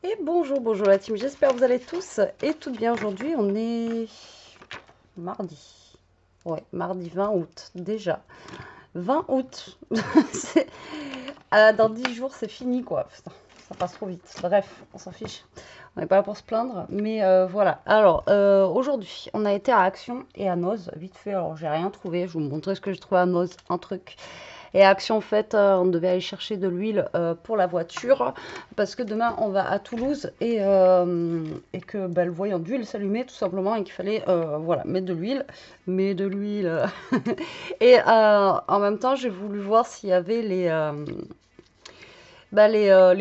Et bonjour, bonjour la team, j'espère que vous allez tous et toutes bien aujourd'hui. On est mardi. Ouais, mardi 20 août déjà. 20 août. C'est- dans 10 jours, c'est fini quoi. Putain, ça passe trop vite. Bref, on s'en fiche. On n'est pas là pour se plaindre. Mais voilà. Alors, aujourd'hui, on a été à Action et à Noz, vite fait. Alors, j'ai rien trouvé. Je vous montrer ce que j'ai trouvé à Noz. Un truc. Et à Action, en fait, on devait aller chercher de l'huile pour la voiture parce que demain, on va à Toulouse et que bah, le voyant d'huile s'allumait tout simplement et qu'il fallait voilà, mettre de l'huile. Mais de l'huile. Et en même temps, j'ai voulu voir s'il y avait les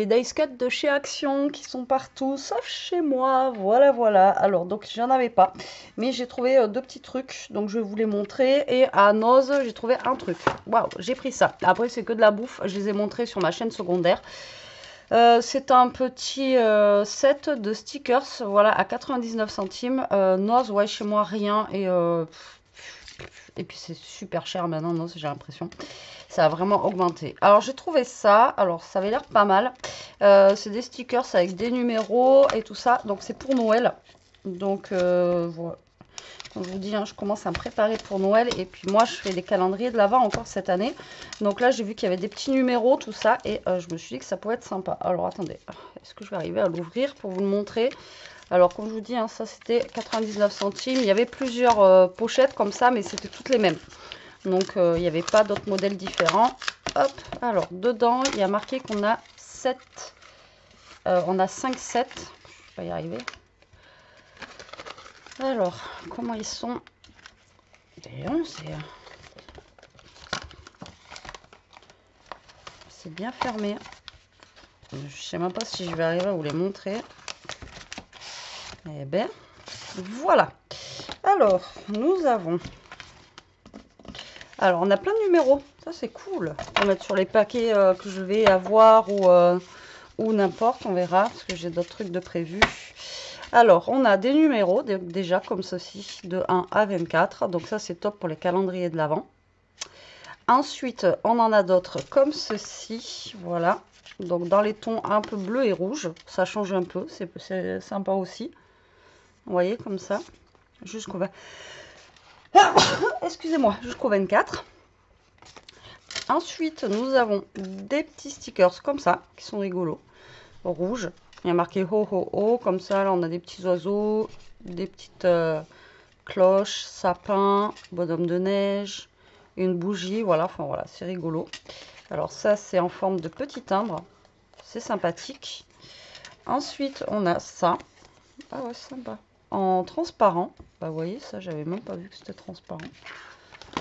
dice cuts de chez Action qui sont partout, sauf chez moi. Voilà, voilà. Alors, donc, j'en avais pas. Mais j'ai trouvé deux petits trucs. Donc, je vais vous les montrer. Et à Noz, j'ai trouvé un truc. Waouh, j'ai pris ça. Après, c'est que de la bouffe. Je les ai montrés sur ma chaîne secondaire. C'est un petit set de stickers. Voilà, à 99 centimes. Noz, ouais, chez moi, rien. Et puis, c'est super cher maintenant, Noz, j'ai l'impression. Ça a vraiment augmenté. Alors j'ai trouvé ça. Alors ça avait l'air pas mal. C'est des stickers avec des numéros et tout ça. Donc c'est pour Noël. Donc voilà. Comme je vous dis, hein, je commence à me préparer pour Noël. Et puis moi, je fais des calendriers de l'Avent encore cette année. Donc là, j'ai vu qu'il y avait des petits numéros, tout ça. Et je me suis dit que ça pouvait être sympa. Alors attendez, est-ce que je vais arriver à l'ouvrir pour vous le montrer? Alors comme je vous dis, hein, ça c'était 99 centimes. Il y avait plusieurs pochettes comme ça, mais c'était toutes les mêmes. Donc, il n'y avait pas d'autres modèles différents. Hop, alors, dedans, il y a marqué qu'on a 7. On a 5 sets. Je vais y arriver. Alors, comment ils sont? D'ailleurs, c'est bien fermé. Je ne sais même pas si je vais arriver à vous les montrer. Eh bien, voilà. Alors, nous avons... Alors, on a plein de numéros. Ça, c'est cool. On va mettre sur les paquets que je vais avoir ou n'importe. On verra parce que j'ai d'autres trucs de prévus. Alors, on a des numéros déjà comme ceci, de 1 à 24. Donc ça, c'est top pour les calendriers de l'Avent. Ensuite, on en a d'autres comme ceci. Voilà. Donc dans les tons un peu bleu et rouge. Ça change un peu. C'est sympa aussi. Vous voyez, comme ça. Jusqu'au 20... Excusez-moi, jusqu'au 24. Ensuite, nous avons des petits stickers comme ça, qui sont rigolos. Rouge. Il y a marqué ho ho ho. Comme ça, là, on a des petits oiseaux, des petites cloches, sapin, bonhomme de neige, une bougie. Voilà, enfin voilà, c'est rigolo. Alors ça, c'est en forme de petit timbre. C'est sympathique. Ensuite, on a ça. Ah ouais, c'est sympa. En transparent. Bah, vous voyez, ça, j'avais même pas vu que c'était transparent.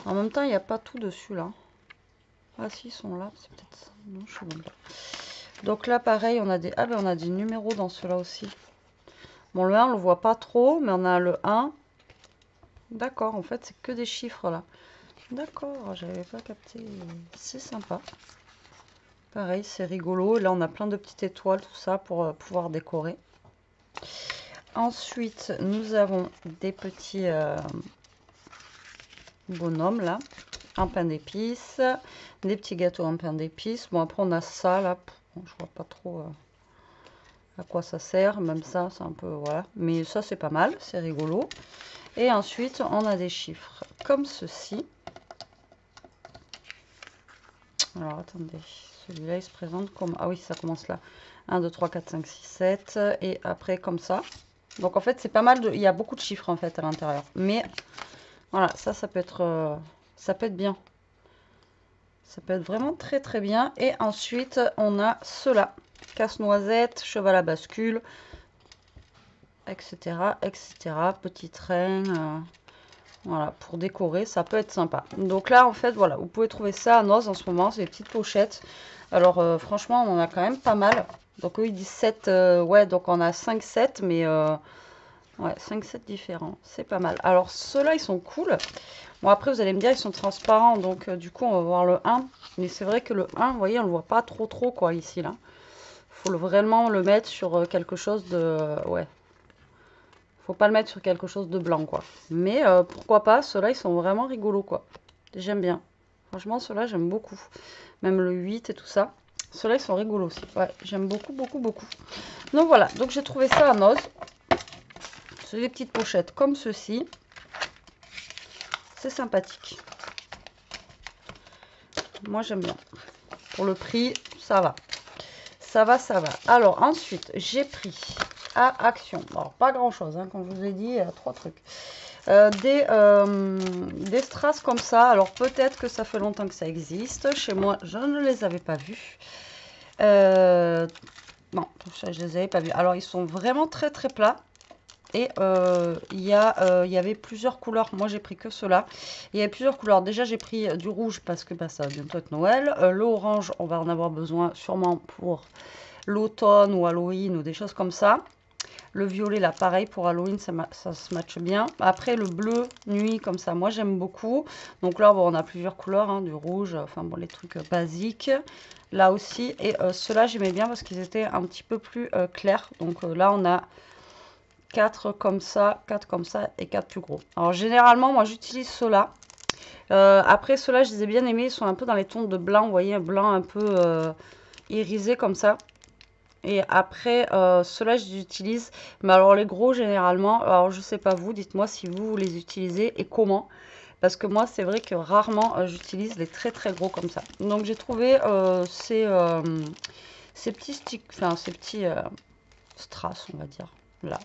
En même temps, il n'y a pas tout dessus, là. Ah si, ils sont là. C'est peut-être ça. Non, je sais même pas. Donc là, pareil, on a des... Ah ben, on a des numéros dans ceux-là aussi. Bon, le 1, on le voit pas trop, mais on a le 1. D'accord, en fait, c'est que des chiffres, là. D'accord, j'avais pas capté. C'est sympa. Pareil, c'est rigolo. Là, on a plein de petites étoiles, tout ça, pour pouvoir décorer. Ensuite, nous avons des petits bonhommes, là, en pain d'épices. Des petits gâteaux en pain d'épices. Bon, après, on a ça, là. Bon, je vois pas trop à quoi ça sert. Même ça, c'est un peu... Voilà. Mais ça, c'est pas mal. C'est rigolo. Et ensuite, on a des chiffres comme ceci. Alors, attendez. Celui-là, il se présente comme... Ah oui, ça commence là. 1, 2, 3, 4, 5, 6, 7. Et après, comme ça. Donc, en fait, c'est pas mal. Il y a beaucoup de chiffres, en fait, à l'intérieur. Mais, voilà, ça peut être... ça peut être bien. Ça peut être vraiment très, très bien. Et ensuite, on a ceux-là. Casse-noisette, cheval à bascule, etc., etc. Petit train... Voilà, pour décorer, ça peut être sympa. Donc là, en fait, voilà, vous pouvez trouver ça à Noz en ce moment. C'est des petites pochettes. Alors, franchement, on en a quand même pas mal. Donc, eux, ils disent 7. Ouais, donc on a 5 sets, mais ouais, 5 sets différents. C'est pas mal. Alors, ceux-là, ils sont cool. Bon, après, vous allez me dire, ils sont transparents. Donc, du coup, on va voir le 1. Mais c'est vrai que le 1, vous voyez, on le voit pas trop, quoi, ici, là. Faut vraiment le mettre sur quelque chose de... Ouais, faut pas le mettre sur quelque chose de blanc, quoi. Mais pourquoi pas, ceux-là, ils sont vraiment rigolos, quoi. J'aime bien. Franchement, ceux-là, j'aime beaucoup. Même le 8 et tout ça. Ceux-là, ils sont rigolos aussi. Ouais, j'aime beaucoup, beaucoup, beaucoup. Donc voilà, donc j'ai trouvé ça à Noz. C'est des petites pochettes comme ceci. C'est sympathique. Moi, j'aime bien. Pour le prix, ça va. Ça va, ça va. Alors, ensuite, j'ai pris à Action. Alors, pas grand-chose, hein, comme je vous ai dit, 3 trucs. Des strass comme ça. Alors, peut-être que ça fait longtemps que ça existe. Chez moi, je ne les avais pas vus. Non, je les avais pas vus. Alors, ils sont vraiment très, très plats. Et il y avait plusieurs couleurs. Moi, j'ai pris que ceux-là. Il y avait plusieurs couleurs. Déjà, j'ai pris du rouge parce que bah, ça va bientôt être Noël. Le orange, on va en avoir besoin sûrement pour l'automne ou Halloween ou des choses comme ça. Le violet, là, pareil, pour Halloween, ça se matche bien. Après, le bleu nuit, comme ça, moi, j'aime beaucoup. Donc là, bon, on a plusieurs couleurs, hein, du rouge, enfin, bon, les trucs basiques. Là aussi. Et ceux-là, j'aimais bien parce qu'ils étaient un petit peu plus clairs. Donc là, on a 4 comme ça et 4 plus gros. Alors généralement, moi j'utilise ceux-là. Après ceux-là, je les ai bien aimés. Ils sont un peu dans les tons de blanc, vous voyez, blanc un peu irisé comme ça. Et après, ceux-là, je les utilise. Mais alors les gros, généralement, alors je sais pas vous, dites-moi si vous les utilisez et comment. Parce que moi, c'est vrai que rarement, j'utilise les très très gros comme ça. Donc j'ai trouvé ces petits sticks, enfin ces petits strass, on va dire, là.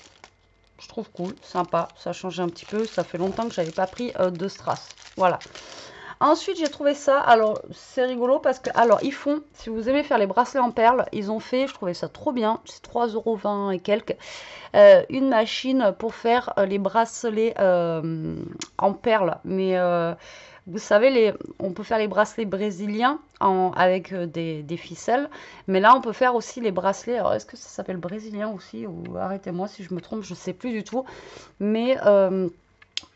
Je trouve cool, sympa, ça change un petit peu. Ça fait longtemps que j'avais pas pris de strass. Voilà. Ensuite, j'ai trouvé ça. Alors, c'est rigolo parce que, alors, ils font, si vous aimez faire les bracelets en perles, ils ont fait, je trouvais ça trop bien. C'est 3,20 € et quelques. Une machine pour faire les bracelets en perles. Mais vous savez, on peut faire les bracelets brésiliens avec des ficelles. Mais là, on peut faire aussi les bracelets. Alors, est-ce que ça s'appelle brésilien aussi? Ou arrêtez-moi si je me trompe, je ne sais plus du tout. Mais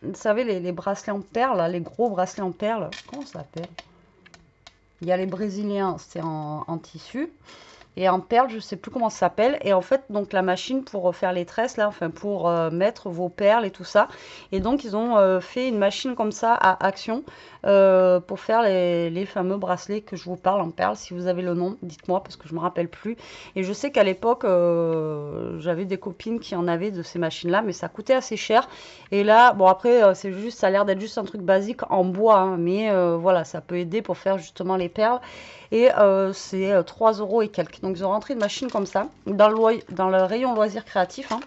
vous savez, les bracelets en perles, là, les gros bracelets en perles, comment ça s'appelle? Il y a les brésiliens, c'est en tissu. Et en perles, je ne sais plus comment ça s'appelle. Et en fait, donc la machine pour faire les tresses, là, enfin pour mettre vos perles et tout ça. Et donc, ils ont fait une machine comme ça à Action pour faire les fameux bracelets que je vous parle en perles. Si vous avez le nom, dites-moi parce que je ne me rappelle plus. Et je sais qu'à l'époque, j'avais des copines qui en avaient de ces machines-là, mais ça coûtait assez cher. Et là, bon après, c'est juste, ça a l'air d'être juste un truc basique en bois, hein, mais voilà, ça peut aider pour faire justement les perles. Et c'est 3 € et quelques. Donc ils ont rentré une machine comme ça dans le rayon loisirs créatifs. Hein.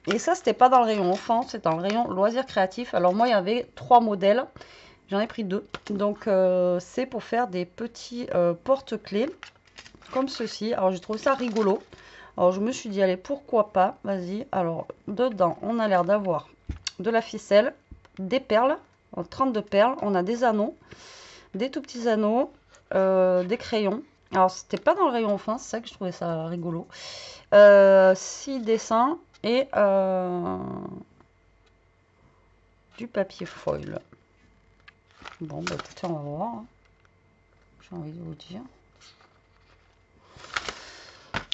Et ça, c'était pas dans le rayon enfant, c'est dans le rayon loisirs créatifs. Alors moi, il y avait 3 modèles. J'en ai pris 2. Donc c'est pour faire des petits porte-clés comme ceci. Alors j'ai trouvé ça rigolo. Alors je me suis dit, allez, pourquoi pas. Vas-y. Alors dedans, on a l'air d'avoir de la ficelle, des perles, 32 perles. On a des anneaux, des tout petits anneaux. Des crayons. Alors, c'était pas dans le rayon fin, c'est ça que je trouvais ça rigolo. 6 dessins et du papier foil. Bon, bah écoutez, on va voir. Hein. J'ai envie de vous dire.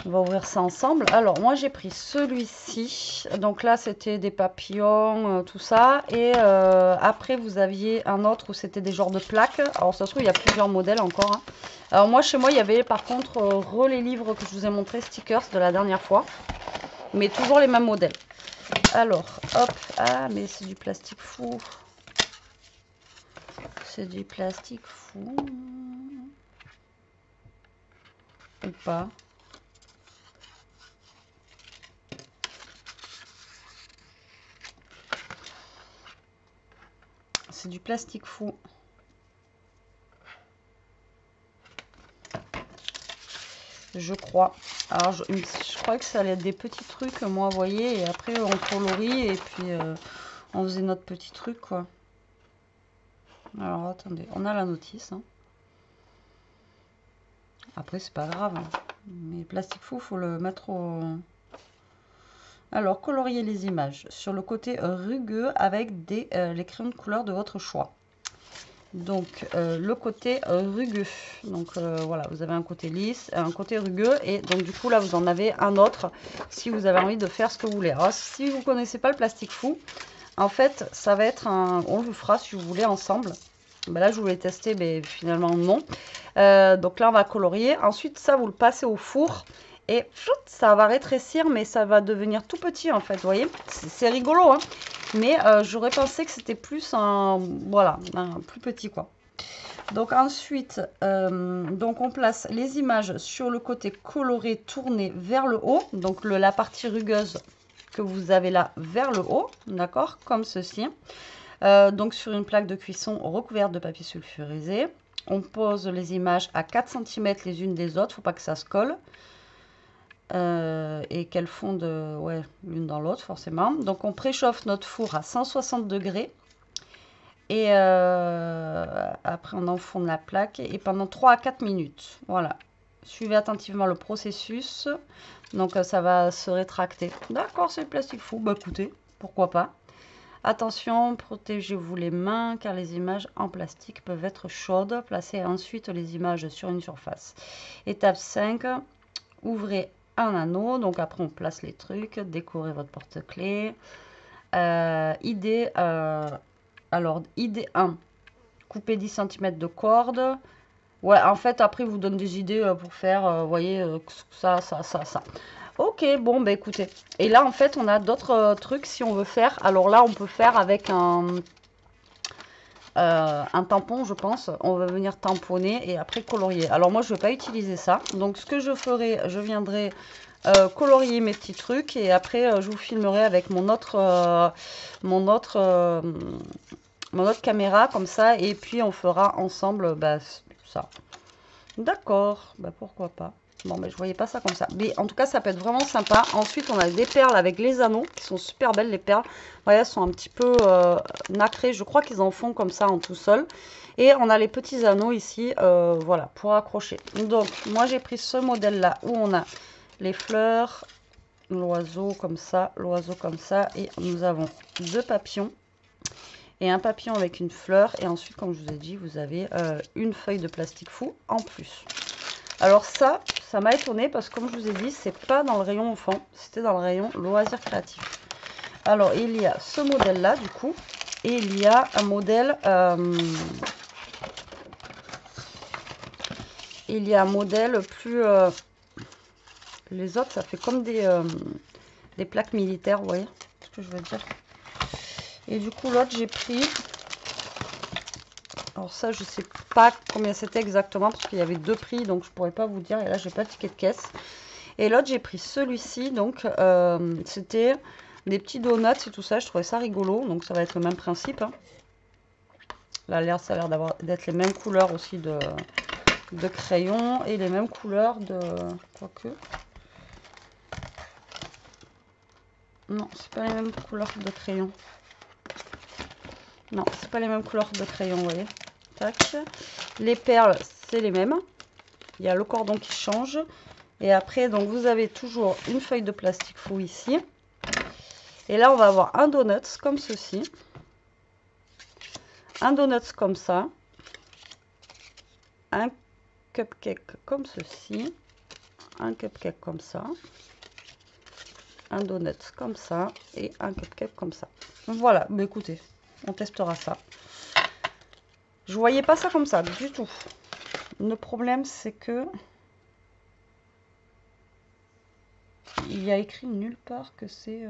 On va ouvrir ça ensemble. Alors, moi, j'ai pris celui-ci. Donc là, c'était des papillons, tout ça. Et après, vous aviez un autre où c'était des genres de plaques. Alors, ça se trouve, il y a plusieurs modèles encore. Hein. Alors, moi, chez moi, il y avait par contre les livres que je vous ai montré, stickers de la dernière fois. Mais toujours les mêmes modèles. Alors, hop. Ah, mais c'est du plastique fou. C'est du plastique fou. Ou pas. C'est du plastique fou. Je crois. Alors, je crois que ça allait être des petits trucs, moi, vous voyez. Et après, on colorie et puis on faisait notre petit truc, quoi. Alors, attendez. On a la notice. Hein. Après, c'est pas grave. Hein. Mais plastique fou, faut le mettre au... Alors, colorier les images sur le côté rugueux avec les crayons de couleur de votre choix. Donc, le côté rugueux. Donc, voilà, vous avez un côté lisse, un côté rugueux. Et donc, du coup, là, vous en avez un autre si vous avez envie de faire ce que vous voulez. Alors, si vous ne connaissez pas le plastique fou, en fait, ça va être un... On le fera, si vous voulez, ensemble. Ben là, je voulais tester, mais finalement, non. Donc là, on va colorier. Ensuite, ça, vous le passez au four. Et ça va rétrécir, mais ça va devenir tout petit, en fait, vous voyez. C'est rigolo, hein. Mais j'aurais pensé que c'était plus un... Voilà, un plus petit, quoi. Donc ensuite, donc on place les images sur le côté coloré tourné vers le haut. Donc la partie rugueuse que vous avez là vers le haut, d'accord, comme ceci. Donc sur une plaque de cuisson recouverte de papier sulfurisé. On pose les images à 4 cm les unes des autres, faut pas que ça se colle. Et qu'elles fondent ouais, l'une dans l'autre forcément. Donc on préchauffe notre four à 160 degrés. Et après, on enfourne la plaque et pendant 3 à 4 minutes. Voilà. Suivez attentivement le processus. Donc, ça va se rétracter. D'accord, c'est le plastique fou. Bah, écoutez, pourquoi pas. Attention, protégez-vous les mains car les images en plastique peuvent être chaudes. Placez ensuite les images sur une surface. Étape 5. Ouvrez un anneau. Donc, après, on place les trucs. Décorez votre porte-clés. Alors, idée 1, couper 10 cm de corde. Ouais, en fait, après, il vous donne des idées pour faire, vous voyez, ça. Ok, bon, bah écoutez. Et là, en fait, on a d'autres trucs si on veut faire. Alors là, on peut faire avec un tampon, je pense. On va venir tamponner et après colorier. Alors moi, je ne vais pas utiliser ça. Donc, ce que je ferai, je viendrai colorier mes petits trucs et après, je vous filmerai avec mon autre caméra comme ça et puis on fera ensemble bah, ça. D'accord, bah pourquoi pas. Bon, mais je voyais pas ça comme ça. Mais en tout cas, ça peut être vraiment sympa. Ensuite, on a des perles avec les anneaux qui sont super belles, les perles. Vous voyez, elles sont un petit peu nacrées. Je crois qu'ils en font comme ça en tout seul. Et on a les petits anneaux ici, voilà, pour accrocher. Donc, moi, j'ai pris ce modèle-là où on a les fleurs, l'oiseau comme ça, et nous avons deux papillons. Et un papillon avec une fleur. Et ensuite, comme je vous ai dit, vous avez une feuille de plastique fou en plus. Alors ça m'a étonné parce que comme je vous ai dit, c'est pas dans le rayon enfant. C'était dans le rayon loisirs créatifs. Alors, il y a ce modèle-là, du coup. Et il y a un modèle... plus... les autres, ça fait comme des plaques militaires, vous voyez ce que je veux dire. Et du coup, l'autre, j'ai pris... Alors ça, je sais pas combien c'était exactement parce qu'il y avait deux prix, donc je pourrais pas vous dire. Et là, j'ai pas de ticket de caisse. Et l'autre, j'ai pris celui-ci. Donc, c'était des petits donuts et tout ça. Je trouvais ça rigolo. Donc, ça va être le même principe. Hein. Là, ça a l'air d'être les mêmes couleurs aussi de crayon et les mêmes couleurs de... Quoique... Non, c'est pas les mêmes couleurs de crayon. Non, c'est pas les mêmes couleurs de crayon, vous voyez. Tac. Les perles, c'est les mêmes. Il y a le cordon qui change. Et après, donc vous avez toujours une feuille de plastique fou ici. Et là, on va avoir un donut comme ceci. Un donut comme ça. Un cupcake comme ceci. Un cupcake comme ça. Un donut comme ça. Et un cupcake comme ça. Voilà, mais écoutez, on testera ça. Je voyais pas ça comme ça du tout. Le problème, c'est que il y a écrit nulle part que c'est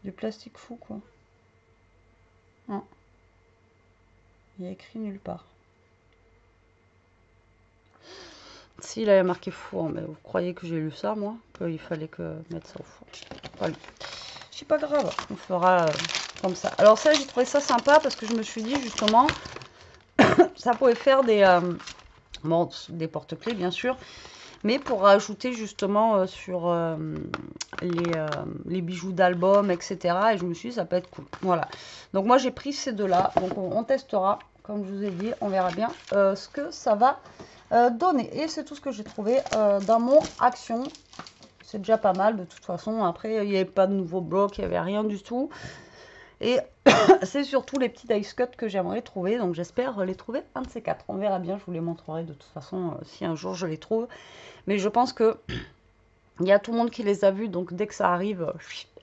du plastique fou, quoi. Non. Il y a écrit nulle part. Si, il avait marqué four, mais vous croyez que j'ai lu ça, moi? Qu'il fallait que mettre ça au four. Voilà. C'est pas grave, on fera comme ça. Alors ça, j'ai trouvé ça sympa parce que je me suis dit, justement, ça pouvait faire des porte-clés, bien sûr. Mais pour rajouter justement sur les bijoux d'album, etc. Et je me suis dit, ça peut être cool. Voilà. Donc moi, j'ai pris ces deux-là. Donc on testera. Comme je vous ai dit, on verra bien ce que ça va donner. Et c'est tout ce que j'ai trouvé dans mon action. C'est déjà pas mal de toute façon. Après, il n'y avait pas de nouveaux blocs, il n'y avait rien du tout. Et c'est surtout les petits dice cuts que j'aimerais trouver. Donc j'espère les trouver un de ces quatre. On verra bien, je vous les montrerai de toute façon si un jour je les trouve. Mais je pense que il y a tout le monde qui les a vus. Donc dès que ça arrive,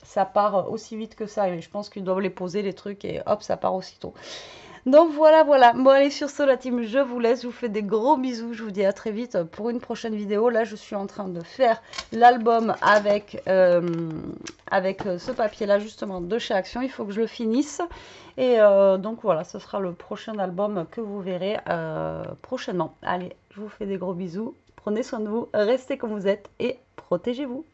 ça part aussi vite que ça. Et je pense qu'ils doivent les poser les trucs et hop, ça part aussitôt. Donc voilà, voilà. Bon, allez, sur ce, la team, je vous laisse. Je vous fais des gros bisous. Je vous dis à très vite pour une prochaine vidéo. Là, je suis en train de faire l'album avec ce papier-là, justement, de chez Action. Il faut que je le finisse. Et donc voilà, ce sera le prochain album que vous verrez prochainement. Allez, je vous fais des gros bisous. Prenez soin de vous, restez comme vous êtes et protégez-vous.